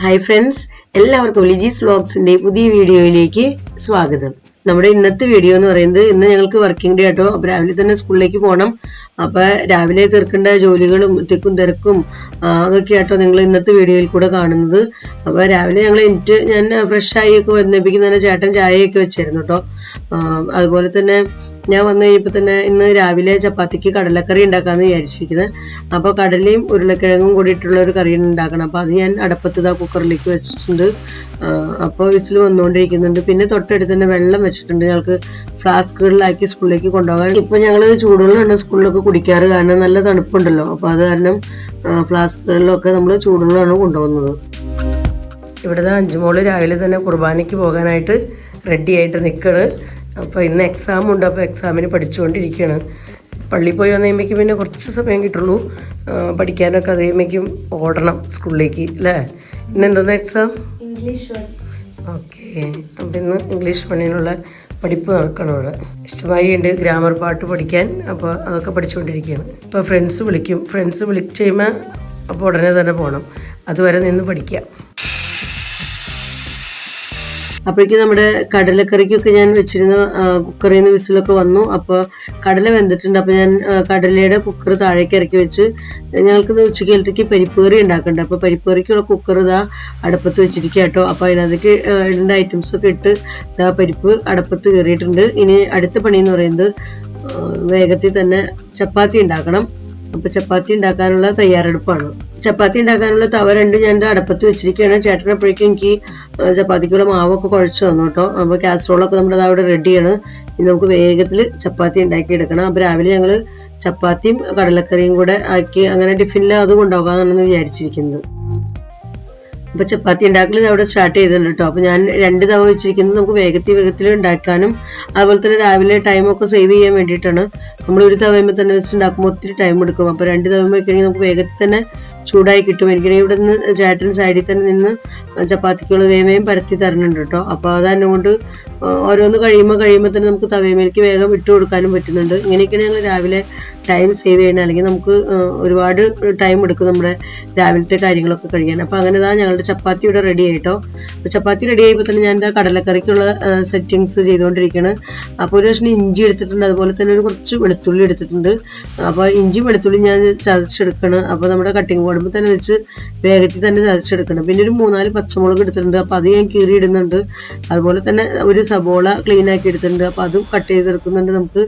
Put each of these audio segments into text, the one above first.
Hi friends, എല്ലാവർക്കും ലിജീസ് വ്ലോഗ്സിന്റെ പുതിയ വീഡിയോയിലേക്ക് സ്വാഗതം. നമ്മുടെ ഇന്നത്തെ വീഡിയോ എന്ന് പറയുന്നത്, ഇന്ന് ഞങ്ങൾക്ക് വർക്കിംഗ് ഡേ ആട്ടോ. അപ്പോൾ രാവിലെ തന്നെ സ്കൂളിലേക്ക് പോകണം. അപ്പോൾ രാവിലെ തീർക്കേണ്ട ജോലികളും തിക്കും തിരക്കും അതൊക്കെ ആട്ടോ നിങ്ങൾ ഇന്നത്തെ വീഡിയോയിൽ കൂടെ കാണുന്നത്. അപ്പോൾ രാവിലെ ഞാൻ ഫ്രഷ് ആയിയൊക്കെ വന്നിപ്പിക്കുന്നതിന് ചേട്ടൻ ചായയൊക്കെ വെച്ചായിരുന്നു കേട്ടോ. അതുപോലെ തന്നെ ഞാൻ വന്നു കഴിയുമ്പോൾ തന്നെ ഇന്ന് രാവിലെ ചപ്പാത്തിക്ക് കടലക്കറി ഉണ്ടാക്കാമെന്ന് വിചാരിച്ചിരിക്കുന്നത്. അപ്പോൾ കടലയും ഉരുളക്കിഴങ്ങും കൂടിയിട്ടുള്ള ഒരു കറി ഉണ്ടാക്കണം. അപ്പോൾ അത് ഞാൻ അടുപ്പത്ത് കുക്കറിലേക്ക് വെച്ചിട്ടുണ്ട്. അപ്പോൾ വിസിൽ വന്നുകൊണ്ടിരിക്കുന്നുണ്ട്. പിന്നെ തൊട്ടടുത്ത് തന്നെ വെള്ളം വെച്ചിട്ടുണ്ട്, ഞങ്ങൾക്ക് ഫ്ലാസ്കുകളിലാക്കി സ്കൂളിലേക്ക് കൊണ്ടുപോകാൻ. ഇപ്പോൾ ഞങ്ങൾ ചൂടുവെള്ളമാണ് സ്കൂളിലൊക്കെ കുടിക്കാറ്, കാരണം നല്ല തണുപ്പുണ്ടല്ലോ. അപ്പോൾ അത് കാരണം ഫ്ലാസ്കുകളിലൊക്കെ നമ്മൾ ചൂടുവെള്ളമാണ് കൊണ്ടുപോകുന്നത്. ഇവിടുത്തെ അഞ്ചുമോള് രാവിലെ തന്നെ കുർബാനയ്ക്ക് പോകാനായിട്ട് റെഡി ആയിട്ട് നിൽക്കുകയാണ്. അപ്പോൾ ഇന്ന് എക്സാം ഉണ്ട്, അപ്പോൾ എക്സാമിന് പഠിച്ചുകൊണ്ടിരിക്കുകയാണ്. പള്ളിയിൽ പോയി വന്നു കഴിയുമ്പോഴേക്കും പിന്നെ കുറച്ച് സമയം കിട്ടുള്ളൂ പഠിക്കാനൊക്കെ. അത് കഴിയുമ്പോഴേക്കും ഓടണം സ്കൂളിലേക്ക് അല്ലേ. ഇന്ന് എന്താണ് എക്സാം? ഇംഗ്ലീഷ് 1. ഓക്കെ, അപ്പം ഇന്ന് ഇംഗ്ലീഷ് 1-നുള്ള പഠിപ്പ് നടക്കണം ഇവിടെ. ഇഷ്ടമായി ഉണ്ട് ഗ്രാമർ പാട്ട് പഠിക്കാൻ. അപ്പോൾ അതൊക്കെ പഠിച്ചുകൊണ്ടിരിക്കുകയാണ്. ഇപ്പോൾ ഫ്രണ്ട്സ് വിളിച്ച് കഴിയുമ്പോൾ അപ്പോൾ ഉടനെ തന്നെ പോകണം. അതുവരെ നിന്ന് പഠിക്കാം. അപ്പോഴേക്കും നമ്മുടെ കടലക്കറിക്കൊക്കെ ഞാൻ വെച്ചിരുന്ന കുക്കറിൽ നിന്ന് വിസിലൊക്കെ വന്നു. അപ്പോൾ കടല വെന്തിട്ടുണ്ട്. അപ്പോൾ ഞാൻ കടലയുടെ കുക്കർ താഴേക്ക് ഇറക്കി വെച്ച് ഞങ്ങൾക്ക് ഉച്ചക്കാലത്തേക്ക് പരിപ്പ് കറി ഉണ്ടാക്കുന്നുണ്ട്. അപ്പോൾ പരിപ്പ് കറിക്കുള്ള കുക്കർ ഇതാ അടുപ്പത്ത് വെച്ചിരിക്കുക കേട്ടോ. അപ്പോൾ അതിനകത്തേക്ക് ഇടേണ്ട ഐറ്റംസൊക്കെ ഇട്ട് ഇതാ പരിപ്പ് അടുപ്പത്ത് കയറിയിട്ടുണ്ട്. ഇനി അടുത്ത പണി എന്ന് പറയുന്നത് വേഗത്തിൽ തന്നെ ചപ്പാത്തി ഉണ്ടാക്കണം. അപ്പോൾ ചപ്പാത്തി ഉണ്ടാക്കാനുള്ള തയ്യാറെടുപ്പാണ്. ചപ്പാത്തി ഉണ്ടാക്കാനുള്ള തവ രണ്ടും ഞാൻ അടുപ്പത്ത് വെച്ചിരിക്കുകയാണ്. ചേട്ടൻ അപ്പോഴേക്കും എനിക്ക് ചപ്പാത്തിക്കുള്ള മാവൊക്കെ കുഴച്ച് തന്നു കേട്ടോ. അപ്പോൾ കാസറോളൊക്കെ നമ്മുടെ അവിടെ റെഡിയാണ്. ഇനി നമുക്ക് വേഗത്തിൽ ചപ്പാത്തി ഉണ്ടാക്കി എടുക്കണം. അപ്പോൾ രാവിലെ ഞങ്ങൾ ചപ്പാത്തിയും കടലക്കറിയും കൂടെ ആക്കി അങ്ങനെ ടിഫിനിൽ അത് കൊണ്ടുപോകാമെന്നാണ് വിചാരിച്ചിരിക്കുന്നത്. അപ്പോൾ ചപ്പാത്തി ഉണ്ടാക്കൽ അവിടെ സ്റ്റാർട്ട് ചെയ്തിട്ടുണ്ട് കേട്ടോ. അപ്പോൾ ഞാൻ 2 തവ വെച്ചിരിക്കുന്നത് നമുക്ക് വേഗത്തിൽ ഉണ്ടാക്കാനും അതുപോലെ തന്നെ രാവിലെ ടൈമൊക്കെ സേവ് ചെയ്യാൻ വേണ്ടിയിട്ടാണ്. നമ്മൾ ഒരു തവയുമ്പോൾ തന്നെ വെച്ചിട്ടുണ്ടാക്കുമ്പോൾ ഒത്തിരി ടൈം എടുക്കും. അപ്പോൾ 2 തവ വെക്കണമെങ്കിൽ നമുക്ക് വേഗത്തിൽ തന്നെ ചൂടായി കിട്ടും. എനിക്കാണെങ്കിൽ ഇവിടെ നിന്ന് ചേട്ടൻ സൈഡിൽ തന്നെ നിന്ന് ചപ്പാത്തിക്കുള്ള വേഗം പരത്തി തരുന്നുണ്ട് കേട്ടോ. അപ്പോൾ അതെന്നെ കൊണ്ട് ഓരോന്ന് കഴിയുമ്പോൾ തന്നെ നമുക്ക് തവയമേലേക്ക് വേഗം ഇട്ട് കൊടുക്കാനും പറ്റുന്നുണ്ട്. ഇങ്ങനെയൊക്കെയാണ് ഞങ്ങൾ രാവിലെ ടൈം സേവ് ചെയ്യണം. അല്ലെങ്കിൽ നമുക്ക് ഒരുപാട് ടൈം എടുക്കും നമ്മുടെ രാവിലത്തെ കാര്യങ്ങളൊക്കെ കഴിയാൻ. അപ്പോൾ അങ്ങനെ ഞങ്ങളുടെ ചപ്പാത്തി ഇവിടെ റെഡി ആയിട്ടോ. അപ്പോൾ ചപ്പാത്തി റെഡി ആയപ്പോൾ തന്നെ ഞാൻ കടലക്കറിക്കുള്ള സെറ്റിങ്സ് ചെയ്തുകൊണ്ടിരിക്കുകയാണ്. അപ്പോൾ ഒരു കഷ്ണം ഇഞ്ചി എടുത്തിട്ടുണ്ട്, അതുപോലെ തന്നെ കുറച്ച് വെളുത്തുള്ളി എടുത്തിട്ടുണ്ട്. അപ്പോൾ ഇഞ്ചി വെളുത്തുള്ളി ഞാൻ ചതച്ചെടുക്കണം. അപ്പോൾ നമ്മുടെ കട്ടിങ് ബോർഡിൽ തന്നെ വെച്ച് വേഗത്തിൽ തന്നെ ചതച്ചെടുക്കണം. പിന്നെ ഒരു 3-4 പച്ചമുളക് എടുത്തിട്ടുണ്ട്. അപ്പോൾ അത് ഞാൻ കീറി ഇടുന്നുണ്ട്. അതുപോലെ തന്നെ ഒരു സബോള ക്ലീൻ ആക്കി എടുത്തിട്ടുണ്ട്. അപ്പോൾ അതും കട്ട് ചെയ്തെടുക്കുന്നുണ്ട് നമുക്ക്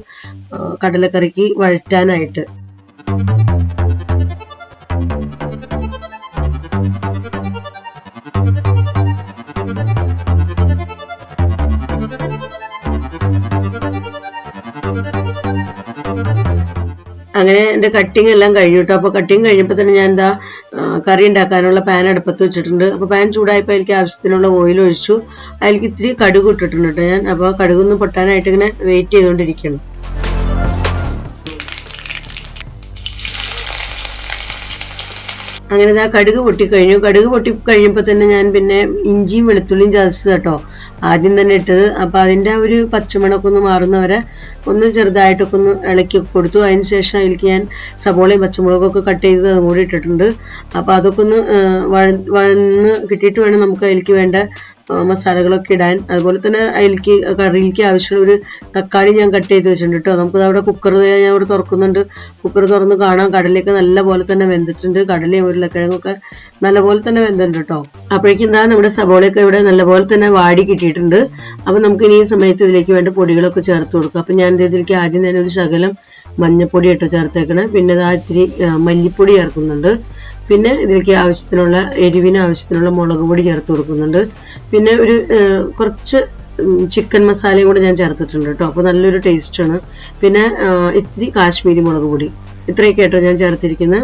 കടലക്കറിക്ക് വഴറ്റാനായിട്ട്. അങ്ങനെ എൻ്റെ കട്ടിങ് എല്ലാം കഴിഞ്ഞു കേട്ടോ. അപ്പോൾ കട്ടിങ് കഴിഞ്ഞപ്പോൾ തന്നെ ഞാൻ കറി ഉണ്ടാക്കാനുള്ള പാൻ അടുപ്പത്ത് വെച്ചിട്ടുണ്ട്. അപ്പോൾ പാൻ ചൂടായപ്പോൾ എനിക്ക് ആവശ്യത്തിനുള്ള ഓയിൽ ഒഴിച്ചു. അതിലേക്ക് ഇത്തിരി കടുക് ഇട്ടിട്ടുണ്ട് കേട്ടോ ഞാൻ. അപ്പോൾ കടുകൊന്ന് പൊട്ടാനായിട്ട് ഇങ്ങനെ വെയിറ്റ് ചെയ്തുകൊണ്ടിരിക്കണം. അങ്ങനെ കടുക് പൊട്ടിക്കഴിഞ്ഞു. കടുക് പൊട്ടിക്കഴിഞ്ഞപ്പോൾ തന്നെ ഞാൻ പിന്നെ ഇഞ്ചിയും വെളുത്തുള്ളിയും ചതച്ചത് കേട്ടോ ആദ്യം തന്നെ ഇട്ടത്. അപ്പോൾ അതിൻ്റെ ഒരു പച്ചമണമൊക്കെ ഒന്ന് മാറുന്നവരെ ഒന്ന് ചെറുതായിട്ടൊക്കെ ഒന്ന് ഇളക്കി കൊടുത്തു. അതിന് ശേഷം അതിലേക്ക് ഞാൻ സബോളയും പച്ചമുളകൊക്കെ കട്ട് ചെയ്ത് അതും കൂടി ഇട്ടിട്ടുണ്ട്. അപ്പോൾ അതൊക്കെ ഒന്ന് വഴന്ന് കിട്ടിയിട്ട് വേണം നമുക്ക് അതിലേക്ക് വേണ്ട മസാലകളൊക്കെ ഇടാൻ. അതുപോലെ തന്നെ അതിലേക്ക് കറിയിലേക്ക് ആവശ്യമുള്ള ഒരു തക്കാളി ഞാൻ കട്ട് ചെയ്ത് വെച്ചിട്ടുണ്ട് കേട്ടോ. നമുക്കത് അവിടെ കുക്കർ ഞാൻ അവിടെ തുറക്കുന്നുണ്ട്. കുക്കർ തുറന്ന് കാണാം കടലയൊക്കെ നല്ല പോലെ തന്നെ വെന്തിട്ടുണ്ട്. കടലയും ഉരുളക്കിഴങ്ങൊക്കെ നല്ലപോലെ തന്നെ വെന്തിട്ടുണ്ട് കേട്ടോ. അപ്പോഴേക്കും നമ്മുടെ സബോളയൊക്കെ ഇവിടെ നല്ലപോലെ തന്നെ വാടി കിട്ടിയിട്ടുണ്ട്. അപ്പം നമുക്ക് ഇനി ഈ സമയത്ത് ഇതിലേക്ക് വേണ്ട പൊടികളൊക്കെ ചേർത്ത് കൊടുക്കാം. അപ്പം ഞാൻ ഇതിലേക്ക് ആദ്യം തന്നെ ഒരു ശകലം മഞ്ഞപ്പൊടി ഇട്ട് ചേർത്തേക്കണം. പിന്നെ ഇത്തിരി മല്ലിപ്പൊടി ചേർക്കുന്നുണ്ട്. പിന്നെ ഇതിലേക്ക് എരിവിന് ആവശ്യത്തിനുള്ള മുളക് പൊടി ചേർത്ത് കൊടുക്കുന്നുണ്ട്. പിന്നെ ഒരു കുറച്ച് ചിക്കൻ മസാലയും കൂടെ ഞാൻ ചേർത്തിട്ടുണ്ട് കേട്ടോ. അപ്പോൾ നല്ലൊരു ടേസ്റ്റാണ്. പിന്നെ ഇത്തിരി കാശ്മീരി മുളക് പൊടി, ഇത്രയൊക്കെ ആയിട്ടോ ഞാൻ ചേർത്തിരിക്കുന്നത്.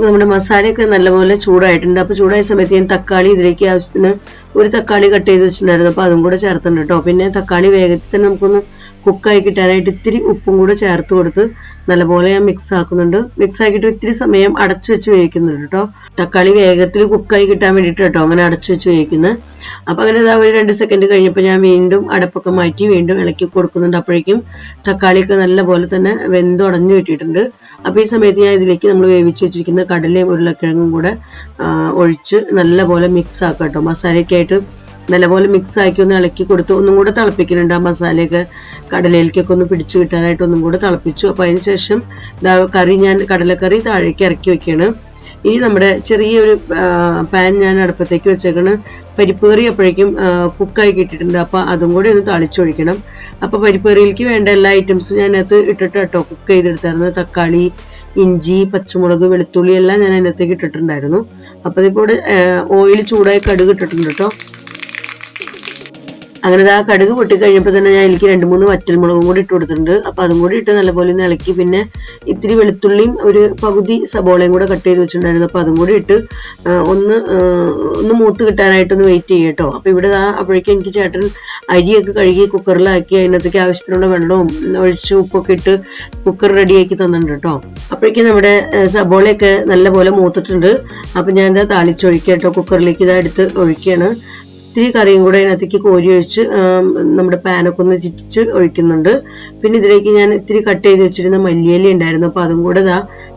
നമ്മുടെ മസാലയൊക്കെ നല്ലപോലെ ചൂടായിട്ടുണ്ട്. അപ്പോൾ ചൂടായ സമയത്ത് ഞാൻ തക്കാളി ഇതിലേക്ക് ആവശ്യത്തിന് ഒരു തക്കാളി കട്ട് ചെയ്ത് വെച്ചിട്ടുണ്ടായിരുന്നു. അപ്പോൾ അതും കൂടെ ചേർത്തിട്ടുണ്ട് കേട്ടോ. പിന്നെ തക്കാളി വേഗത്തിൽ തന്നെ നമുക്കൊന്ന് കുക്കായി കിട്ടാനായിട്ട് ഇത്തിരി ഉപ്പും കൂടെ ചേർത്ത് കൊടുത്ത് നല്ലപോലെ ഞാൻ മിക്സ് ആക്കുന്നുണ്ട്. മിക്സ് ആക്കിയിട്ട് ഇത്തിരി സമയം അടച്ചു വെച്ച് വേവിക്കുന്നുണ്ട് കേട്ടോ. തക്കാളി വേഗത്തിൽ കുക്കായി കിട്ടാൻ വേണ്ടിയിട്ട് കേട്ടോ അങ്ങനെ അടച്ചു വെച്ച് വേവിക്കുന്നത്. അപ്പം അങ്ങനെ ഇതാ ഒരു 2 സെക്കൻഡ് കഴിഞ്ഞപ്പോൾ ഞാൻ വീണ്ടും അടപ്പൊക്കെ മാറ്റി വീണ്ടും ഇളക്കി കൊടുക്കുന്നുണ്ട്. അപ്പോഴേക്കും തക്കാളിയൊക്കെ നല്ലപോലെ തന്നെ വെന്തുടഞ്ഞു കിട്ടിയിട്ടുണ്ട്. അപ്പോൾ ഈ സമയത്ത് ഞാൻ ഇതിലേക്ക് നമ്മൾ വേവിച്ച് വെച്ചിരിക്കുന്ന കടലയും ഉരുളക്കിഴങ്ങും കൂടെ ഒഴിച്ച് നല്ലപോലെ മിക്സ് ആക്കാം കേട്ടോ. മസാലയൊക്കെ ആയിട്ട് നല്ലപോലെ മിക്സ് ആക്കി ഒന്ന് ഇളക്കി കൊടുത്ത് ഒന്നും കൂടെ തിളപ്പിക്കുന്നുണ്ട്. ആ മസാലയൊക്കെ കടലയിലേക്കൊക്കെ ഒന്ന് പിടിച്ചു കിട്ടാനായിട്ട് ഒന്നും കൂടെ തിളപ്പിച്ചു. അപ്പോൾ അതിന് ശേഷം ഞാൻ കടലക്കറി താഴേക്ക് ഇറക്കി വെക്കുകയാണ്. ഇനി നമ്മുടെ ചെറിയൊരു പാൻ ഞാൻ അടുപ്പത്തേക്ക് വെച്ചേക്കാണ്. പരിപ്പ് കറി അപ്പോഴേക്കും കുക്കായി കിട്ടിയിട്ടുണ്ട്. അപ്പോൾ അതും കൂടി ഒന്ന് താളിച്ചൊഴിക്കണം. അപ്പോൾ പരിപ്പ് കറിയിലേക്ക് വേണ്ട എല്ലാ ഐറ്റംസും ഞാൻ അതിനകത്ത് ഇട്ടിട്ട് കേട്ടോ കുക്ക് ചെയ്തെടുത്തായിരുന്നു. തക്കാളി, ഇഞ്ചി, പച്ചമുളക്, വെളുത്തുള്ളി എല്ലാം ഞാൻ അതിനകത്തേക്ക് ഇട്ടിട്ടുണ്ടായിരുന്നു. അപ്പോൾ ഇതിപ്പോൾ ഓയിൽ ചൂടായി കടുക് ഇട്ടിട്ടുണ്ട് കേട്ടോ. അങ്ങനെ ആ കടുക് പൊട്ടിക്കഴിഞ്ഞപ്പോൾ തന്നെ ഞാൻ എനിക്ക് 2-3 വറ്റൽമുളകും കൂടി ഇട്ട് കൊടുത്തിട്ടുണ്ട്. അപ്പോൾ അതും കൂടി ഇട്ട് നല്ലപോലെ ഒന്ന് ഇളക്കി പിന്നെ ഇത്തിരി വെളുത്തുള്ളിയും ഒരു പകുതി സബോളയും കൂടെ കട്ട് ചെയ്ത് വെച്ചിട്ടുണ്ടായിരുന്നു. അപ്പോൾ അതും കൂടി ഇട്ട് ഒന്ന് മൂത്ത് കിട്ടാനായിട്ടൊന്ന് വെയിറ്റ് ചെയ്യും കേട്ടോ. അപ്പോൾ ഇവിടെ അപ്പോഴേക്കും എനിക്ക് ചേട്ടൻ അരിയൊക്കെ കഴുകി കുക്കറിലാക്കി അതിനകത്തേക്ക് ആവശ്യത്തിനുള്ള വെള്ളവും ഒഴിച്ച് ഉപ്പൊക്കെ ഇട്ട് കുക്കർ റെഡിയാക്കി തന്നിട്ടുണ്ട് കേട്ടോ. അപ്പോഴേക്കും നമ്മുടെ സബോളയൊക്കെ നല്ലപോലെ മൂത്തിട്ടുണ്ട്. അപ്പം ഞാൻ താളിച്ചൊഴിക്കുക കേട്ടോ. കുക്കറിലേക്ക് എടുത്ത് ഒഴിക്കുകയാണ്. ഇത്തിരി കറിയും കൂടെ അതിനകത്തേക്ക് കോരി ഒഴിച്ച് നമ്മുടെ പാനൊക്കെ ഒന്ന് ചുറ്റിച്ച് ഒഴിക്കുന്നുണ്ട്. പിന്നെ ഇതിലേക്ക് ഞാൻ ഇത്തിരി കട്ട് ചെയ്ത് വെച്ചിരുന്ന മല്ലിയില ഉണ്ടായിരുന്നു. അപ്പോൾ അതും കൂടെ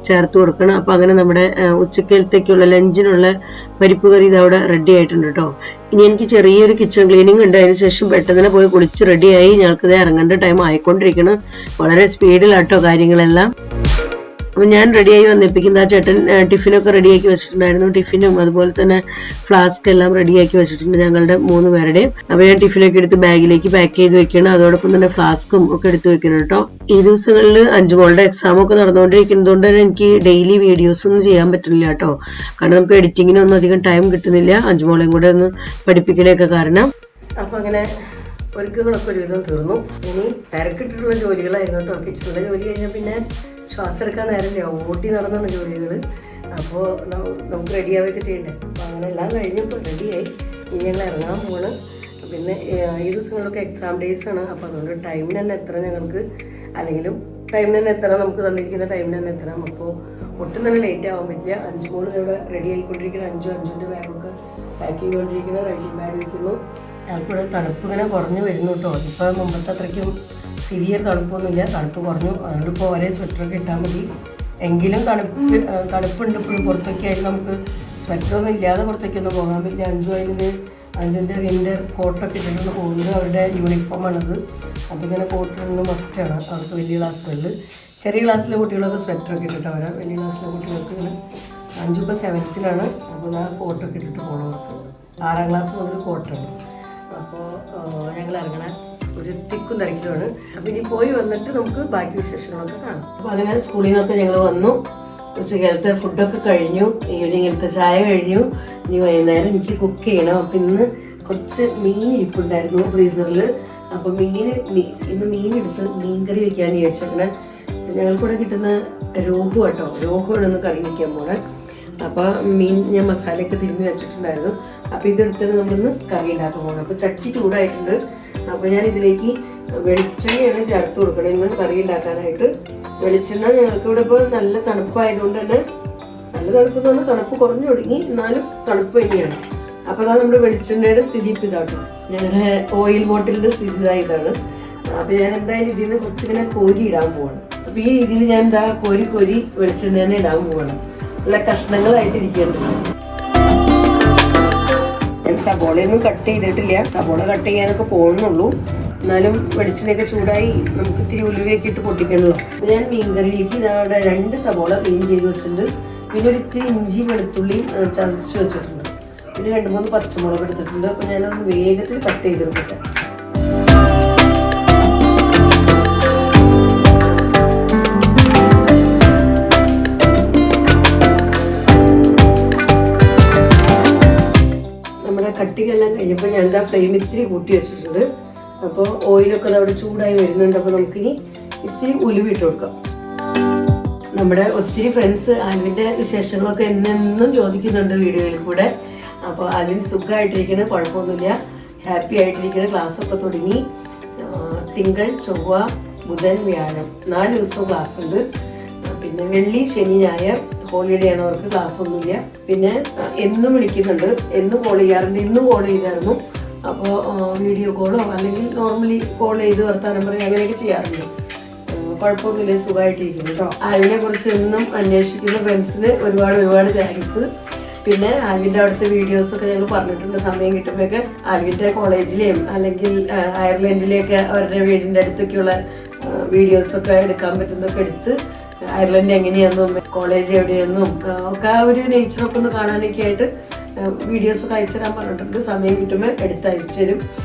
ചേർത്ത് കൊടുക്കണം. അപ്പോൾ അങ്ങനെ നമ്മുടെ ഉച്ചക്കലത്തേക്കുള്ള ലഞ്ചിനുള്ള പരിപ്പ് കറി ഇതവിടെ റെഡി ആയിട്ടുണ്ട് കേട്ടോ. ഇനി എനിക്ക് ചെറിയൊരു കിച്ചൺ ക്ലീനിങ് ഉണ്ട്. അതിന് ശേഷം പെട്ടെന്ന് തന്നെ പോയി കുളിച്ച് റെഡിയായി ഞങ്ങൾക്കിത് ഇറങ്ങേണ്ട ടൈം ആയിക്കൊണ്ടിരിക്കണം. വളരെ സ്പീഡിലാട്ടോ കാര്യങ്ങളെല്ലാം. അപ്പം ഞാൻ റെഡിയായി വന്നിപ്പിക്കുന്ന ചേട്ടൻ ടിഫിനൊക്കെ റെഡിയാക്കി വെച്ചിട്ടുണ്ടായിരുന്നു. ടിഫിനും അതുപോലെ തന്നെ ഫ്ലാസ്ക് എല്ലാം റെഡിയാക്കി വെച്ചിട്ടുണ്ട് ഞങ്ങളുടെ 3 പേരുടെയും. അപ്പോൾ ഞാൻ ടിഫിനൊക്കെ എടുത്ത് ബാഗിലേക്ക് പാക്ക് ചെയ്ത് വെക്കണം. അതോടൊപ്പം തന്നെ ഫ്ലാസ്കും ഒക്കെ എടുത്ത് വെക്കണം കേട്ടോ. ഈ ദിവസങ്ങളിൽ അഞ്ചുമോളുടെ എക്സാമൊക്കെ നടന്നുകൊണ്ടിരിക്കുന്നത് കൊണ്ട് തന്നെ എനിക്ക് ഡെയിലി വീഡിയോസ് ഒന്നും ചെയ്യാൻ പറ്റുന്നില്ല കേട്ടോ. കാരണം നമുക്ക് എഡിറ്റിങ്ങിനൊന്നും അധികം ടൈം കിട്ടുന്നില്ല, അഞ്ചുമോളെയും കൂടെ ഒന്ന് പഠിപ്പിക്കലൊക്കെ കാരണം. അപ്പോൾ അങ്ങനെ ഒരുക്കങ്ങളൊക്കെ ഒരുവിധം തീർന്നു. ഇനി തിരക്കിട്ടിട്ടുള്ള ജോലികളായിരുന്നു കേട്ടോ. കിച്ചണിലെ ജോലി കഴിഞ്ഞാൽ പിന്നെ ശ്വാസം എടുക്കാൻ നേരമില്ല, ഓട്ടി നടന്നാണ് ജോലികൾ. അപ്പോൾ നമുക്ക് റെഡിയാവുകയൊക്കെ ചെയ്യണ്ടേ. അപ്പോൾ അങ്ങനെ എല്ലാം കഴിഞ്ഞപ്പോൾ റെഡിയായി. ഇനി ഞങ്ങൾ ഇറങ്ങാൻ പോവാണ്. പിന്നെ ഈ ദിവസങ്ങളിലൊക്കെ എക്സാം ഡേയ്സ് ആണ്. അപ്പോൾ അതുകൊണ്ട് ടൈമിന് തന്നെ എത്തണം ഞങ്ങൾക്ക്. അല്ലെങ്കിലും ടൈമിന് തന്നെ എത്തണം, നമുക്ക് തന്നിരിക്കുന്ന ടൈമിന് തന്നെ എത്തണം. അപ്പോൾ ഒട്ടും തന്നെ ലേറ്റ് ആവാൻ പറ്റില്ല. 5 മോള് ഇവിടെ റെഡി ആയിക്കൊണ്ടിരിക്കണം. 5-5ൻ്റെ ബാഗൊക്കെ പാക്ക് ചെയ്തുകൊണ്ടിരിക്കണം. റൈറ്റിംഗ് ബാഗ് വയ്ക്കുന്നു. ഞങ്ങൾക്കിവിടെ തണുപ്പ് ഇങ്ങനെ കുറഞ്ഞു വരുന്നു കേട്ടോ. ഇപ്പോൾ മുമ്പത്തെ അത്രയ്ക്കും സിവിയർ തണുപ്പൊന്നുമില്ല, തണുപ്പ് കുറഞ്ഞു. അതുകൊണ്ട് ഇപ്പോൾ ഒരേ സ്വെറ്ററൊക്കെ ഇട്ടാൽ മതി. എങ്കിലും തണുപ്പുണ്ട് ഇപ്പോഴും. പുറത്തൊക്കെ ആയിട്ട് നമുക്ക് സ്വെറ്ററൊന്നും ഇല്ലാതെ പുറത്തേക്കൊന്നും പോകാൻ പറ്റില്ല. 5-5ൻ്റെ വിൻ്റർ കോട്ടൊക്കെ ഇട്ടിട്ട് പോകുന്നത് അവരുടെ യൂണിഫോമാണത്. അപ്പോൾ ഇങ്ങനെ കോട്ടിടുന്നത് മസ്റ്റാണ് അവർക്ക് വലിയ ക്ലാസ്സുകളിൽ. ചെറിയ ക്ലാസ്സിലെ കുട്ടികളൊക്കെ സ്വെറ്ററൊക്കെ ഇട്ടിട്ട് വരാം. വലിയ ക്ലാസ്സിലെ കുട്ടികൾക്ക് ഇങ്ങനെ 5 ഇപ്പോൾ 7th-ലാണ്. അപ്പോൾ ഞാൻ കോട്ടൊക്കെ ഇട്ടിട്ട് പോകണം അവർക്ക്. 6ാം ക്ലാസ് മുതൽ കോട്ടാണ്. അപ്പോൾ ഞങ്ങൾ ഇറങ്ങണ ഒരു തിക്കും തിരക്കിലുമാണ്. അപ്പോൾ ഇനി പോയി വന്നിട്ട് നമുക്ക് ബാക്കി വിശേഷങ്ങളൊക്കെ കാണാം. അപ്പോൾ അങ്ങനെ സ്കൂളിൽ നിന്നൊക്കെ ഞങ്ങൾ വന്നു. ഉച്ചക്കാലത്തെ ഫുഡൊക്കെ കഴിഞ്ഞു, ഈവനിങ്ങിലത്തെ ചായ കഴിഞ്ഞു. ഇനി വൈകുന്നേരം എനിക്ക് കുക്ക് ചെയ്യണം. അപ്പോൾ ഇന്ന് കുറച്ച് മീൻ ഇരിപ്പുണ്ടായിരുന്നു ഫ്രീസറിൽ. അപ്പോൾ ഇന്ന് മീനെടുത്ത് മീൻകറി വയ്ക്കാമെന്ന് വിചാരിച്ചങ്ങനെ. ഞങ്ങൾക്കൂടെ കിട്ടുന്ന രോഹു കേട്ടോ, രോഹുവാണെന്ന് കറി വയ്ക്കാൻ പോണേ. അപ്പോൾ മീൻ ഞാൻ മസാലയൊക്കെ തിരുമ്മി വെച്ചിട്ടുണ്ടായിരുന്നു. അപ്പോൾ ഇതെടുത്തിട്ട് നമ്മളൊന്ന് കറി ഉണ്ടാക്കാൻ പോകണം. അപ്പോൾ ചട്ടി ചൂടായിട്ടുണ്ട്. അപ്പോൾ ഞാൻ ഇതിലേക്ക് വെളിച്ചെണ്ണയാണ് ചേർത്ത് കൊടുക്കണം ഇന്ന് കറി ഉണ്ടാക്കാനായിട്ട്. വെളിച്ചെണ്ണ ഞങ്ങൾക്കിവിടെ ഇപ്പോൾ നല്ല തണുപ്പായതുകൊണ്ട് തന്നെ, നല്ല തണുപ്പെന്ന് പറഞ്ഞാൽ തണുപ്പ് കുറഞ്ഞു തുടങ്ങി, എന്നാലും തണുപ്പ് തന്നെയാണ്. അപ്പോൾ അതാണ് നമ്മുടെ വെളിച്ചെണ്ണയുടെ സ്ഥിതി ഇപ്പം ഇതാട്ടോ. ഞങ്ങളുടെ ഓയിൽ ബോട്ടിലിൻ്റെ സ്ഥിതി ഇതാണ്. അപ്പോൾ ഞാൻ എന്തായാലും ഇതിൽ നിന്ന് കുറച്ചിങ്ങനെ കോരി ഇടാൻ പോവാണ്. അപ്പോൾ ഈ രീതിയിൽ ഞാൻ കോരി വെളിച്ചെണ്ണ തന്നെ ഇടാൻ പോവാണ്. നല്ല കഷ്ണങ്ങളായിട്ടിരിക്കുന്നുണ്ട്. ഞാൻ സബോളയൊന്നും കട്ട് ചെയ്തിട്ടില്ല, സബോള കട്ട് ചെയ്യാനൊക്കെ പോകുന്നുള്ളൂ. എന്നാലും വെളിച്ചെണ്ണയൊക്കെ ചൂടായി നമുക്ക് ഇത്തിരി ഉലുവയൊക്കെ ഇട്ട് പൊട്ടിക്കണല്ലോ. ഞാൻ മീൻകറിയിലേക്ക് ഇതവിടെ 2 സബോള ക്ലീൻ ചെയ്ത് വെച്ചിട്ടുണ്ട്. പിന്നെ ഒരു ഇത്തിരി ഇഞ്ചി വെളുത്തുള്ളി ചതച്ച് വെച്ചിട്ടുണ്ട്. പിന്നെ 2-3 പച്ചമുളക് എടുത്തിട്ടുണ്ട്. അപ്പോൾ ഞാനത് വേഗത്തിൽ കട്ട് ചെയ്തെടുക്കട്ടെ. കട്ടികളെല്ലാം കഴിഞ്ഞപ്പോൾ ഞാൻ ഫ്ലെയിം ഇത്തിരി കൂട്ടി വെച്ചിട്ടുണ്ട്. അപ്പോൾ ഓയിലൊക്കെ അവിടെ ചൂടായി വരുന്നുണ്ട്. അപ്പോൾ നമുക്കിനി ഇത്തിരി ഉലുവിട്ട് കൊടുക്കാം. നമ്മുടെ ഒത്തിരി ഫ്രണ്ട്സ് ആൽവിൻ്റെ വിശേഷങ്ങളൊക്കെ എന്നെന്നും ചോദിക്കുന്നുണ്ട് വീഡിയോയിൽ കൂടെ. അപ്പോൾ ആൽവിൻ സുഖമായിട്ടിരിക്കുന്നത്, കുഴപ്പമൊന്നുമില്ല, ഹാപ്പി ആയിട്ടിരിക്കുന്നത്. ക്ലാസ്സൊക്കെ തുടങ്ങി. തിങ്കൾ, ചൊവ്വ, ബുധൻ, വ്യാഴം 4 ദിവസവും ക്ലാസ് ഉണ്ട്. പിന്നെ വെള്ളി, ശനി, ഞായർ ഹോളിഡേ ആണ്, അവർക്ക് ക്ലാസ് ഒന്നുമില്ല. പിന്നെ എന്നും വിളിക്കുന്നുണ്ട്, എന്നും കോൾ ചെയ്യാറുണ്ട്. ഇന്നും കോൾ ചെയ്തായിരുന്നു. അപ്പോൾ വീഡിയോ കോളോ അല്ലെങ്കിൽ നോർമലി കോൾ ചെയ്ത് വർത്താനം പറയുക അങ്ങനെയൊക്കെ ചെയ്യാറുണ്ട്. കുഴപ്പമൊന്നുമില്ല, സുഖമായിട്ടിരിക്കുന്നു കേട്ടോ. ആൽവിനെ കുറിച്ച് എന്നും അന്വേഷിക്കുന്ന ഫ്രണ്ട്സിന് ഒരുപാട് താങ്ക്സ്. പിന്നെ ആൽവിൻ്റെ അവിടുത്തെ വീഡിയോസൊക്കെ ഞങ്ങൾ പറഞ്ഞിട്ടുണ്ട്. സമയം കിട്ടുമ്പോഴൊക്കെ ആൽവിൻ്റെ കോളേജിലെയും അല്ലെങ്കിൽ അയർലൻഡിലെയൊക്കെ അവരുടെ വീടിൻ്റെ അടുത്തൊക്കെയുള്ള വീഡിയോസൊക്കെ എടുക്കാൻ പറ്റുന്നതൊക്കെ എടുത്ത് അയർലൻഡ് എങ്ങനെയാണെന്നും കോളേജ് എവിടെയെന്നും ഒക്കെ ആ ഒരു നേച്ചറൊക്കെ ഒന്ന് കാണാനൊക്കെ ആയിട്ട് വീഡിയോസൊക്കെ അയച്ചു തരാൻ പറഞ്ഞിട്ടുണ്ട്. സമയം കിട്ടുമ്പോൾ എടുത്തയച്ചു തരും.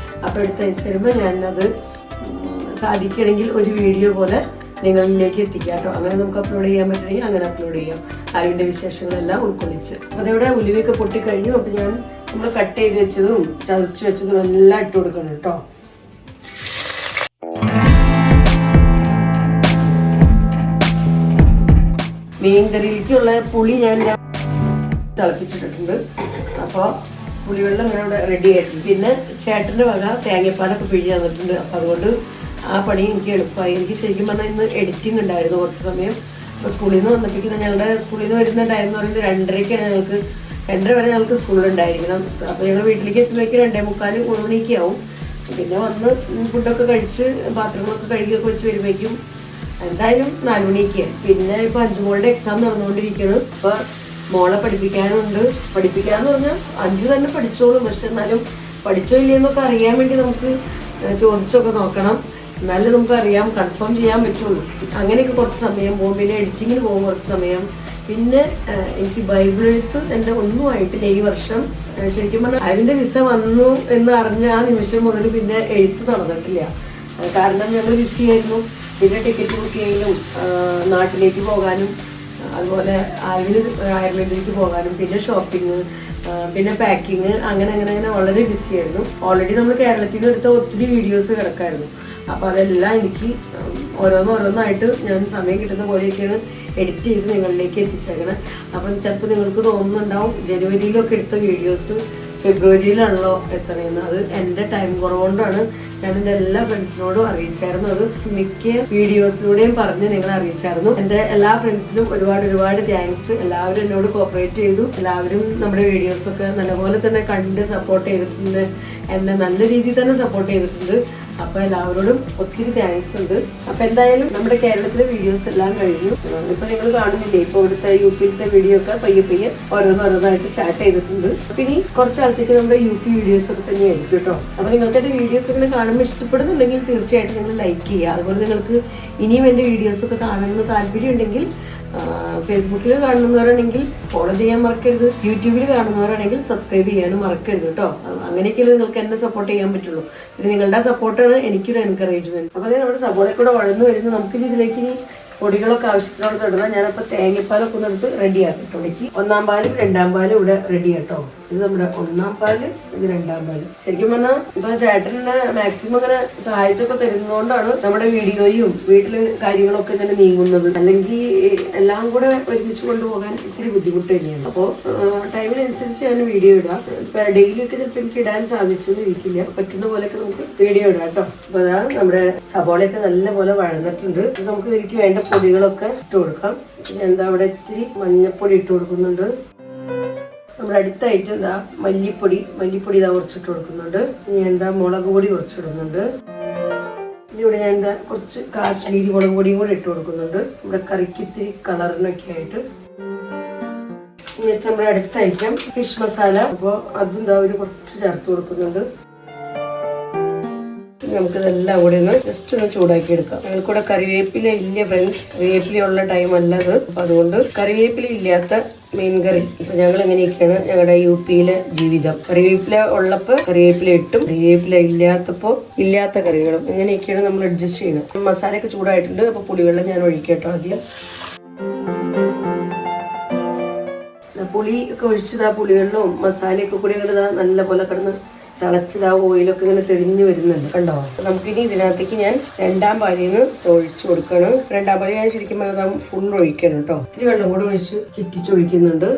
അപ്പോൾ എടുത്തയച്ചു തരുമ്പോൾ ഞാനത് സാധിക്കണമെങ്കിൽ ഒരു വീഡിയോ പോലെ നിങ്ങളിലേക്ക് എത്തിക്കാം കേട്ടോ. അങ്ങനെ നമുക്ക് അപ്ലോഡ് ചെയ്യാൻ പറ്റണമെങ്കിൽ അങ്ങനെ അപ്ലോഡ് ചെയ്യാം, അതിൻ്റെ വിശേഷങ്ങളെല്ലാം ഉൾക്കൊള്ളിച്ച്. അപ്പോൾ അതവിടെ ഉലുവയൊക്കെ പൊട്ടിക്കഴിഞ്ഞു. അപ്പോൾ ഞാൻ നമ്മൾ കട്ട് ചെയ്ത് വെച്ചതും ചതച്ച് വെച്ചതും എല്ലാം ഇട്ട് കൊടുക്കണം കേട്ടോ. മീൻകറിയിലേക്കുള്ള പുളി ഞാൻ തിളപ്പിച്ചിട്ടിട്ടുണ്ട്. അപ്പോൾ പുളിവെള്ളം ഇങ്ങനെ ഇവിടെ റെഡി ആയിട്ടുണ്ട്. പിന്നെ ചേട്ടൻ്റെ വക തേങ്ങാപ്പാലൊക്കെ പിഴിഞ്ഞ് തന്നിട്ടുണ്ട്. അപ്പോൾ അതുകൊണ്ട് ആ പണി എനിക്ക് എളുപ്പമായി. എനിക്ക് ശരിക്കും പറഞ്ഞാൽ ഇന്ന് എഡിറ്റിംഗ് ഉണ്ടായിരുന്നു കുറച്ച് സമയം. അപ്പോൾ സ്കൂളിൽ നിന്ന് വന്നപ്പോഴേക്കും ഞങ്ങളുടെ സ്കൂളിൽ നിന്ന് വരുന്ന ടൈം എന്ന് പറയുന്നത് 2:30 ഞങ്ങൾക്ക് 2:30 വരെ ഞങ്ങൾക്ക് സ്കൂളിലുണ്ടായിരിക്കണം. അപ്പോൾ ഞങ്ങൾ വീട്ടിലേക്ക് എത്തുമ്പോഴേക്കും 2:45 3 മണിയൊക്കെ ആവും. പിന്നെ വന്ന് ഫുഡൊക്കെ കഴിച്ച് പാത്രങ്ങളൊക്കെ കഴുകിയൊക്കെ വെച്ച് വരുമ്പോഴേക്കും എന്തായാലും 4 മണിയൊക്കെ. പിന്നെ ഇപ്പോൾ 5 മോളുടെ എക്സാം നടന്നുകൊണ്ടിരിക്കുകയാണ്. അപ്പോൾ മോളെ പഠിപ്പിക്കാനുണ്ട്. പഠിപ്പിക്കാന്ന് പറഞ്ഞാൽ 5 തന്നെ പഠിച്ചോളും. പക്ഷെ എന്നാലും പഠിച്ചോ ഇല്ലയെന്നൊക്കെ അറിയാൻ വേണ്ടി നമുക്ക് ചോദിച്ചൊക്കെ നോക്കണം. എന്നാലും നമുക്കറിയാം, കൺഫേം ചെയ്യാൻ പറ്റുള്ളൂ. അങ്ങനെയൊക്കെ കുറച്ച് സമയം പോകും. പിന്നെ എഡിറ്റിങ്ങിന് പോകും കുറച്ച് സമയം. പിന്നെ എനിക്ക് ബൈബിൾ എഴുത്ത് എൻ്റെ ഒന്നും ആയിട്ടില്ല ഈ വർഷം. ശരിക്കും പറഞ്ഞാൽ അതിൻ്റെ വിസ വന്നു എന്ന് അറിഞ്ഞ ആ നിമിഷം മുതൽ പിന്നെ എഴുത്ത് നടന്നിട്ടില്ല. കാരണം ഞങ്ങൾ ബിസിയായിരുന്നു. പിന്നെ ടിക്കറ്റ് ബുക്ക് ചെയ്യലും നാട്ടിലേക്ക് പോകാനും അതുപോലെ അയർലൻഡിലേക്ക് പോകാനും പിന്നെ ഷോപ്പിംഗ് പിന്നെ പാക്കിങ് അങ്ങനെ വളരെ ബിസിയായിരുന്നു. ഓൾറെഡി നമ്മൾ കേരളത്തിൽ നിന്ന് എടുത്ത ഒത്തിരി വീഡിയോസ് കിടക്കായിരുന്നു. അപ്പോൾ അതെല്ലാം എനിക്ക് ഓരോന്നായിട്ട് ഞാൻ സമയം കിട്ടുന്ന പോലെയൊക്കെയാണ് എഡിറ്റ് ചെയ്ത് നിങ്ങളിലേക്ക് എത്തിച്ചേക്കണം. അപ്പം ചിലപ്പോൾ നിങ്ങൾക്ക് തോന്നുന്നുണ്ടാവും ജനുവരിയിലൊക്കെ എടുത്ത വീഡിയോസ് ഫെബ്രുവരിയിലാണല്ലോ എത്രയെന്ന്. അത് എൻ്റെ ടൈം കുറവുകൊണ്ടാണ് ഞാൻ എൻ്റെ എല്ലാ ഫ്രണ്ട്സിനോടും അറിയിച്ചായിരുന്നു. അത് മിക്ക വീഡിയോസിലൂടെയും പറഞ്ഞ് നിങ്ങൾ അറിയിച്ചായിരുന്നു. എൻ്റെ എല്ലാ ഫ്രണ്ട്സിനും ഒരുപാട് താങ്ക്സ്. എല്ലാവരും എന്നോട് കോപ്പറേറ്റ് ചെയ്തു. എല്ലാവരും നമ്മുടെ വീഡിയോസൊക്കെ നല്ലപോലെ തന്നെ കണ്ട് സപ്പോർട്ട് ചെയ്തിട്ടുണ്ട്. എന്നെ നല്ല രീതിയിൽ തന്നെ സപ്പോർട്ട് ചെയ്തിട്ടുണ്ട്. അപ്പോൾ എല്ലാവരോടും ഒത്തിരി താങ്ക്സ് ഉണ്ട്. അപ്പോൾ എന്തായാലും നമ്മുടെ കേരളത്തിലെ വീഡിയോസ് എല്ലാം കഴിഞ്ഞു. ഇപ്പോൾ നിങ്ങൾ കാണുന്നില്ലേ, ഇപ്പോൾ ഇവിടുത്തെ യുപിയിലത്തെ വീഡിയോ ഒക്കെ പയ്യെ ഓരോന്നായിട്ട് സ്റ്റാർട്ട് ചെയ്തിട്ടുണ്ട്. അപ്പം ഇനി കുറച്ച് കാലത്തേക്ക് നമ്മുടെ യുപി വീഡിയോസ് ഒക്കെ തന്നെ ആയിരിക്കും കേട്ടോ. അപ്പോൾ നിങ്ങൾക്ക് എൻ്റെ വീഡിയോ ഒക്കെ ഇങ്ങനെ കാണുമ്പോൾ ഇഷ്ടപ്പെടുന്നുണ്ടെങ്കിൽ തീർച്ചയായിട്ടും നിങ്ങൾ ലൈക്ക് ചെയ്യുക. അതുപോലെ നിങ്ങൾക്ക് ഇനിയും എൻ്റെ വീഡിയോസൊക്കെ കാണണമെന്ന് താല്പര്യം ഉണ്ടെങ്കിൽ ഫേസ്ബുക്കിൽ കാണുന്നവരാണെങ്കിൽ ഫോളോ ചെയ്യാൻ മറക്കരുത്. യൂട്യൂബിൽ കാണുന്നവരാണെങ്കിൽ സബ്സ്ക്രൈബ് ചെയ്യാനും മറക്കരുത് കേട്ടോ. അങ്ങനെയൊക്കെയല്ലേ നിങ്ങൾക്ക് എന്നെ സപ്പോർട്ട് ചെയ്യാൻ പറ്റുള്ളൂ. ഇത് നിങ്ങളുടെ സപ്പോർട്ടാണ് എനിക്കൊരു എൻകറേജ്മെന്റ്. അപ്പോൾ അതേ നമ്മുടെ സപ്പോർട്ടിൽ കൂടെ വഴന്നു വരുന്നത്. നമുക്കിനി ഇതിലേക്ക് ഇനി പൊടികളൊക്കെ ആവശ്യത്തിനോട് ഇടണം. ഞാനപ്പോൾ തേങ്ങാപ്പാലൊക്കെ ഒന്ന് എടുത്ത് റെഡിയാക്കിട്ടോ. എനിക്ക് 1-ാം പാലും 2-ാം പാലും ഇവിടെ റെഡി ആട്ടോ. ഇത് നമ്മുടെ 1-ാം പാല്, ഇത് 2-ാം പാല്. ശരിക്കും പറഞ്ഞാൽ ഇപ്പൊ ചേട്ടനെ മാക്സിമം ഇങ്ങനെ സഹായിച്ചൊക്കെ തരുന്നതുകൊണ്ടാണ് നമ്മുടെ വീഡിയോയും വീട്ടില് കാര്യങ്ങളൊക്കെ ഇങ്ങനെ നീങ്ങുന്നത്. അല്ലെങ്കിൽ എല്ലാം കൂടെ ഒരുമിച്ച് കൊണ്ടുപോകാൻ ഇത്തിരി ബുദ്ധിമുട്ട് തന്നെയാണ്. അപ്പോൾ ടൈമിനനുസരിച്ച് ഞാൻ വീഡിയോ ഇടാം. ഇപ്പൊ ഡെയിലി ഒക്കെ ചിലപ്പോൾ എനിക്ക് ഇടാൻ സാധിച്ചൊന്നും ഇരിക്കില്ല. പറ്റുന്ന പോലെയൊക്കെ നമുക്ക് വീഡിയോ ഇടാം കേട്ടോ. അപ്പൊ അതാ നമ്മുടെ സബോളയൊക്കെ നല്ലപോലെ വഴന്നിട്ടുണ്ട്. നമുക്ക് ഇതിലേക്ക് വേണ്ട പൊടികളൊക്കെ ഇട്ട് കൊടുക്കാം. എന്താ അവിടെ ഇത്തിരി മഞ്ഞപ്പൊടി ഇട്ട് കൊടുക്കുന്നുണ്ട്. നമ്മുടെ അടുത്തായിട്ട് എന്താ മല്ലിപ്പൊടി ഇതാ കുറച്ചിട്ട് കൊടുക്കുന്നുണ്ട്. ഇനി എന്താ മുളക് പൊടി കുറച്ചിടുന്നുണ്ട്. ഇവിടെ ഞാൻ എന്താ കുറച്ച് കാശ്മീരി മുളക് പൊടിയും കൂടെ ഇട്ട് കൊടുക്കുന്നുണ്ട്. നമ്മുടെ കറിക്ക് ഇത്തിരി കളറിനൊക്കെ ആയിട്ട്. ഇന്നത്തെ നമ്മുടെ അടുത്ത ഐറ്റം ഫിഷ് മസാല. അപ്പോൾ അതും എന്താ ഒരു കുറച്ച് ചേർത്ത് കൊടുക്കുന്നുണ്ട്. നമുക്കിതെല്ലാം കൂടി ഒന്ന് ജസ്റ്റ് ഒന്ന് ചൂടാക്കി എടുക്കാം. ഞങ്ങൾക്കൂടെ കറിവേപ്പില ഇല്ല ഫ്രണ്ട്സ്. കറിവേപ്പില ഉള്ള ടൈം അല്ലത്. അപ്പൊ അതുകൊണ്ട് കറിവേപ്പില ഇല്ലാത്ത മീൻകറി. ഇപ്പൊ ഞങ്ങൾ എങ്ങനെയൊക്കെയാണ് ഞങ്ങളുടെ യുപിയിലെ ജീവിതം. കറിവേപ്പില ഉള്ളപ്പോൾ കറിവേപ്പില ഇട്ടും കറിവേപ്പില ഇല്ലാത്തപ്പോൾ ഇല്ലാത്ത കറികളും എങ്ങനെയൊക്കെയാണ് നമ്മൾ അഡ്ജസ്റ്റ് ചെയ്യുന്നത്. മസാലയൊക്കെ ചൂടായിട്ടുണ്ട്. അപ്പൊ പുളിവെള്ളം ഞാൻ ഒഴിക്കട്ടോ. ആദ്യം പുളി ഒക്കെ ഒഴിച്ചതാ പുളിവെള്ളവും മസാലയൊക്കെ കൂടി നല്ല പോലെ കിടന്ന് തിളച്ചതാ ഓയിലൊക്കെ ഇങ്ങനെ തെളിഞ്ഞു വരുന്നുണ്ട് കണ്ടോ. നമുക്കിനി ഇതിനകത്തേക്ക് ഞാൻ 2-ാം പാലിന് ഒഴിച്ചു കൊടുക്കണം. 2-ാം പാല് ഞാൻ ശരിക്കും പറഞ്ഞാൽ ഫുൾ ഒഴിക്കണം കേട്ടോ. ഇത്തിരി വെള്ളം കൂടെ ഒഴിച്ച് ചുറ്റിച്ചൊഴിക്കുന്നുണ്ട്.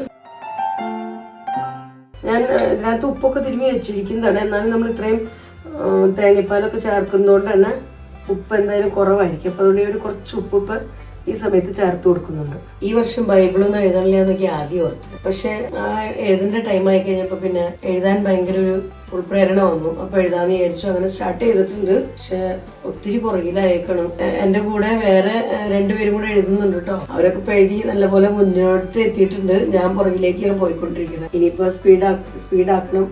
ഞാൻ ഇതിനകത്ത് ഉപ്പൊക്കെ തിരുമ്മി വെച്ചിരിക്കുന്നതാണ്. എന്നാലും നമ്മൾ ഇത്രയും തേങ്ങാപ്പാലൊക്കെ ചേർക്കുന്നതുകൊണ്ട് തന്നെ ഉപ്പ് എന്തായാലും കുറവായിരിക്കും. അപ്പോൾ അതുകൊണ്ട് ഒരു കുറച്ച് ഉപ്പ് ഈ സമയത്ത് ചേർത്ത് കൊടുക്കുന്നുണ്ട്. ഈ വർഷം ബൈബിളൊന്നും എഴുതാനില്ല എന്നൊക്കെ ആദ്യം ഓർത്ത്. പക്ഷെ എഴുതേണ്ട ടൈം ആയി കഴിഞ്ഞപ്പോൾ പിന്നെ എഴുതാൻ ഭയങ്കര ഒരു ഉൾപ്രേരണ വന്നു. അപ്പൊ എഴുതാന്ന് വിചാരിച്ചു. അങ്ങനെ സ്റ്റാർട്ട് ചെയ്തിട്ടുണ്ട്. പക്ഷെ ഒത്തിരി പുറകിലായേക്കണം. എന്റെ കൂടെ വേറെ 2 പേരും കൂടെ എഴുതുന്നുണ്ട് കേട്ടോ. അവരൊക്കെ ഇപ്പൊ എഴുതി നല്ലപോലെ മുന്നോട്ട് എത്തിയിട്ടുണ്ട്. ഞാൻ പുറകിലേക്കാണ് പോയിക്കൊണ്ടിരിക്കുന്നത്. ഇനിയിപ്പോ സ്പീഡാക്കണം.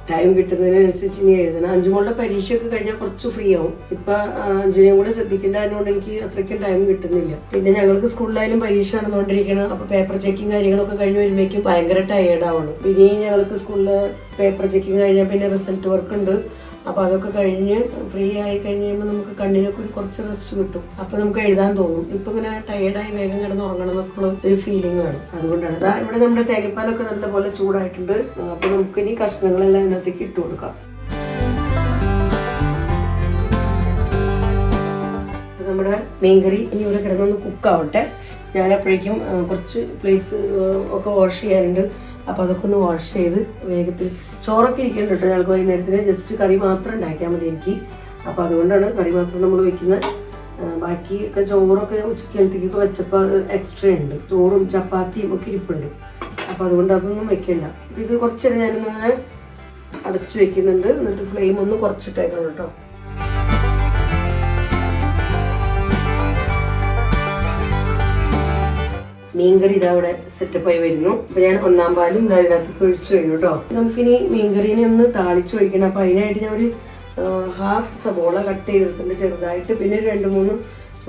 ടൈം കിട്ടുന്നതിനനുസരിച്ച് ഇനി എഴുതണം. അഞ്ചുമോളുടെ പരീക്ഷയൊക്കെ കഴിഞ്ഞാൽ കുറച്ച് ഫ്രീ ആവും. ഇപ്പൊ 5നെയും കൂടെ ശ്രദ്ധിക്കേണ്ടതുകൊണ്ട് എനിക്ക് അത്രയ്ക്കും ടൈം കിട്ടുന്നില്ല. പിന്നെ ഞങ്ങൾക്ക് സ്കൂളിലായാലും പരീക്ഷ നടന്നുകൊണ്ടിരിക്കണം. അപ്പൊ പേപ്പർ ചെക്കിങ് കാര്യങ്ങളൊക്കെ കഴിഞ്ഞ് വരുമ്പോഴേക്കും ഭയങ്കര ടയേർഡ് ആവണം. പിന്നെ ഞങ്ങൾക്ക് സ്കൂളില് പേപ്പർ ചെക്കിങ് കഴിഞ്ഞാൽ പിന്നെ റിസൾട്ട് വർക്ക് ഉണ്ട്. അപ്പൊ അതൊക്കെ കഴിഞ്ഞ് ഫ്രീ ആയി കഴിയുമ്പോൾ നമുക്ക് കണ്ണിനൊക്കെ കുറച്ച് റെസ്റ്റ് കിട്ടും. അപ്പൊ നമുക്ക് എഴുതാൻ തോന്നും. ഇപ്പൊ ഇങ്ങനെ ടയേർഡായി വേഗം കിടന്ന് ഉറങ്ങണം എന്നൊക്കെയുള്ള ഒരു ഫീലിംഗ് ആണ്. അതുകൊണ്ടാണ് ഇവിടെ നമ്മുടെ തേങ്ങാപ്പാലൊക്കെ നല്ലപോലെ ചൂടായിട്ടുണ്ട്. അപ്പൊ നമുക്ക് ഇനി കഷ്ണങ്ങളെല്ലാം ഇതിനകത്തേക്ക് ഇട്ട് കൊടുക്കാം. നമ്മുടെ മീൻകറി ഇനി ഇവിടെ കിടന്നൊന്ന് കുക്കാവട്ടെ. ഞാനപ്പോഴേക്കും കുറച്ച് പ്ലേറ്റ്സ് ഒക്കെ വാഷ് ചെയ്യാനുണ്ട്. അപ്പോൾ അതൊക്കെ ഒന്ന് വാഷ് ചെയ്ത് വേഗത്തിൽ ചോറൊക്കെ ഇരിക്കുന്നുണ്ട് കേട്ടോ. ഞങ്ങൾക്ക് വൈകുന്നേരത്തിന് ജസ്റ്റ് കറി മാത്രം ഉണ്ടാക്കിയാൽ മതി എനിക്ക്. അപ്പോൾ അതുകൊണ്ടാണ് കറി മാത്രം നമ്മൾ വെക്കുന്നത്. ബാക്കിയൊക്കെ ചോറൊക്കെ ഉച്ചക്കലത്തേക്കൊക്കെ വെച്ചപ്പോൾ എക്സ്ട്രാ ഉണ്ട്. ചോറും ചപ്പാത്തിയും ഒക്കെ ഇരിപ്പുണ്ട്. അപ്പോൾ അതുകൊണ്ട് അതൊന്നും വെക്കണ്ട. ഇത് കുറച്ചേരം ഞാനിങ്ങനെ അടച്ചു വെക്കുന്നുണ്ട്. എന്നിട്ട് ഫ്ലെയിം ഒന്ന് കുറച്ചിട്ടേക്കണം കേട്ടോ. മീൻകറി ഇതവിടെ സെറ്റപ്പായി വരുന്നു. അപ്പൊ ഞാൻ 1-ാം പാലും ഇതിനകത്തേക്ക് ഒഴിച്ചു കഴിഞ്ഞു കേട്ടോ. നമുക്കിനി മീൻകറീനെ ഒന്ന് താളിച്ച് ഒഴിക്കണം. അപ്പൊ അതിനായിട്ട് ഞാൻ ഒരു ഹാഫ് സബോള കട്ട് ചെയ്തിട്ടുണ്ട് ചെറുതായിട്ട്. പിന്നെ 2-3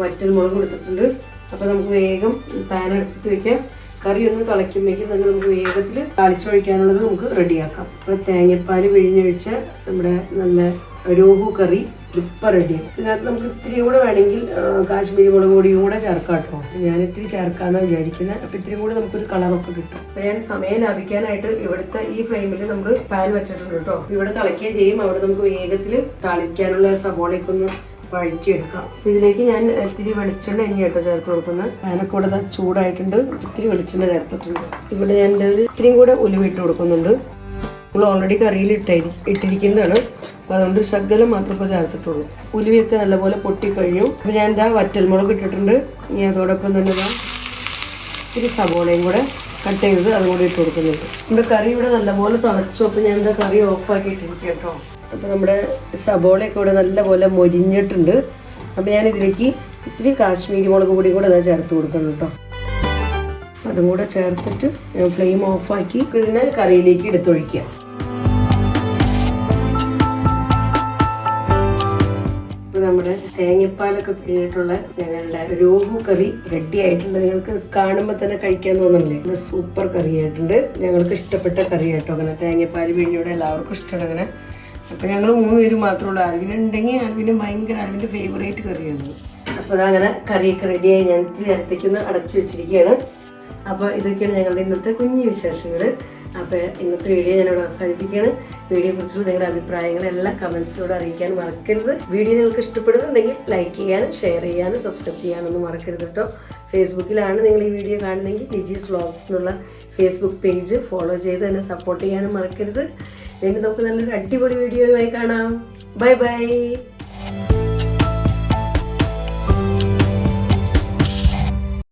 വറ്റൽമുളക് കൊടുത്തിട്ടുണ്ട്. അപ്പൊ നമുക്ക് വേഗം പാൻ എടുത്തിട്ട് വെക്കാം. കറി ഒന്ന് തിളയ്ക്കുമ്പോഴേക്കും തന്നെ നമുക്ക് വേഗത്തിൽ താളിച്ചൊഴിക്കാനുള്ളത് നമുക്ക് റെഡിയാക്കാം. അപ്പൊ തേങ്ങാപ്പാൽ പിഴിഞ്ഞൊഴിച്ച നമ്മുടെ നല്ല രോഹു കറി ഇപ്പം റെഡിയാണ്. ഇതിനകത്ത് നമുക്ക് ഇത്തിരി കൂടെ വേണമെങ്കിൽ കാശ്മീരി മുളക് പൊടിയും കൂടെ ചേർക്കാം കേട്ടോ. ഞാൻ ഇത്തിരി ചേർക്കാമെന്നാണ് വിചാരിക്കുന്നത്. അപ്പം ഇത്തിരി കൂടെ നമുക്കൊരു കളറൊക്കെ കിട്ടും. അപ്പം ഞാൻ സമയം ലാഭിക്കാനായിട്ട് ഇവിടുത്തെ ഈ ഫ്ലെയിമിൽ നമ്മൾ പാൻ വെച്ചിട്ടുണ്ട് കേട്ടോ. ഇവിടെ തിളയ്ക്കുകയും ചെയ്യും. അവിടെ നമുക്ക് വേഗത്തിൽ താളിക്കാനുള്ള സബോളയൊക്കെ ഒന്ന് വഴറ്റിയെടുക്കാം. ഇതിലേക്ക് ഞാൻ ഇത്തിരി വെളിച്ചെണ്ണ കേട്ടോ ചേർത്ത് കൊടുക്കുന്നത്. പാനൊക്കെ ഇവിടെ ചൂടായിട്ടുണ്ട്. ഇത്തിരി വെളിച്ചെണ്ണ ചേർത്തിട്ടുണ്ട്. ഇവിടെ ഞാൻ ഇത്തിരിയും കൂടെ ഉലുവ ഇട്ട് കൊടുക്കുന്നുണ്ട്. നമ്മൾ ഓൾറെഡി കറിയിൽ ഇട്ടിരിക്കുന്നതാണ്. അപ്പോൾ അതുകൊണ്ട് ശകലം മാത്രമേ ഇപ്പോൾ ചേർത്തിട്ടുള്ളൂ. ഉലുവയൊക്കെ നല്ലപോലെ പൊട്ടിക്കഴിഞ്ഞു. അപ്പോൾ ഞാൻ വറ്റൽമുളക് ഇട്ടിട്ടുണ്ട്. ഇനി അതോടൊപ്പം തന്നെ ഇത്തിരി സബോളയും കൂടെ കട്ട് ചെയ്തത് അതും കൂടി ഇട്ട് കൊടുക്കുന്നുണ്ട്. നമ്മുടെ കറി ഇവിടെ നല്ലപോലെ തിളച്ചു. അപ്പോൾ ഞാൻ കറി ഓഫാക്കിയിട്ടിരിക്കും കേട്ടോ. അപ്പോൾ നമ്മുടെ സബോളയൊക്കെ ഇവിടെ നല്ലപോലെ മൊരിഞ്ഞിട്ടുണ്ട്. അപ്പോൾ ഞാൻ ഇതിലേക്ക് ഇത്തിരി കാശ്മീരി മുളക് പൊടി കൂടെ ചേർത്ത് കൊടുക്കണം കേട്ടോ. അതും കൂടെ ചേർത്തിട്ട് ഞാൻ ഫ്ലെയിം ഓഫാക്കി ഇതിനെ കറിയിലേക്ക് എടുത്തൊഴിക്കുക. നമ്മുടെ തേങ്ങാപ്പാലൊക്കെ പിഴിഞ്ഞിട്ടുള്ള ഞങ്ങളുടെ രോഹു കറി റെഡി ആയിട്ടുണ്ട്. നിങ്ങൾക്ക് കാണുമ്പോൾ തന്നെ കഴിക്കാൻ തോന്നുന്നില്ലേ? നല്ല സൂപ്പർ കറി ആയിട്ടുണ്ട്. ഞങ്ങൾക്ക് ഇഷ്ടപ്പെട്ട കറി ആയിട്ടോ. അങ്ങനെ തേങ്ങാപ്പാൽ പിഴിഞ്ഞൂടെ എല്ലാവർക്കും ഇഷ്ടമാണ് അങ്ങനെ. അപ്പോൾ ഞങ്ങൾ 3 പേരും മാത്രമേ ഉള്ളൂ. ആൽവിനുണ്ടെങ്കിൽ ആൽവിൻ്റെ ഫേവറേറ്റ് കറിയാണ്. അപ്പോൾ അതങ്ങനെ കറിയൊക്കെ റെഡിയായി ഞാൻ നേരത്തേക്കൊന്ന് അടച്ചു വെച്ചിരിക്കുകയാണ്. അപ്പോൾ ഇതൊക്കെയാണ് ഞങ്ങളുടെ ഇന്നത്തെ കുഞ്ഞു വിശേഷങ്ങൾ. അപ്പോൾ ഇന്നത്തെ വീഡിയോ ഞാനിവിടെ അവസാനിപ്പിക്കുകയാണ്. വീഡിയോയെക്കുറിച്ചുള്ള നിങ്ങളുടെ അഭിപ്രായങ്ങളെല്ലാം കമൻസിലൂടെ അറിയിക്കാൻ മറക്കരുത്. വീഡിയോ നിങ്ങൾക്ക് ഇഷ്ടപ്പെടുന്നുണ്ടെങ്കിൽ ലൈക്ക് ചെയ്യാനും ഷെയർ ചെയ്യാനും സബ്സ്ക്രൈബ് ചെയ്യാനൊന്നും മറക്കരുത് കേട്ടോ. ഫേസ്ബുക്കിലാണ് നിങ്ങൾ ഈ വീഡിയോ കാണുന്നതെങ്കിൽ ലിജീസ് വ്ലോഗ്സ് എന്നുള്ള ഫേസ്ബുക്ക് പേജ് ഫോളോ ചെയ്ത് എന്നെ സപ്പോർട്ട് ചെയ്യാനും മറക്കരുത്. വീണ്ടും നമുക്ക് നല്ലൊരു അടിപൊളി വീഡിയോയുമായി കാണാം. Bye bye.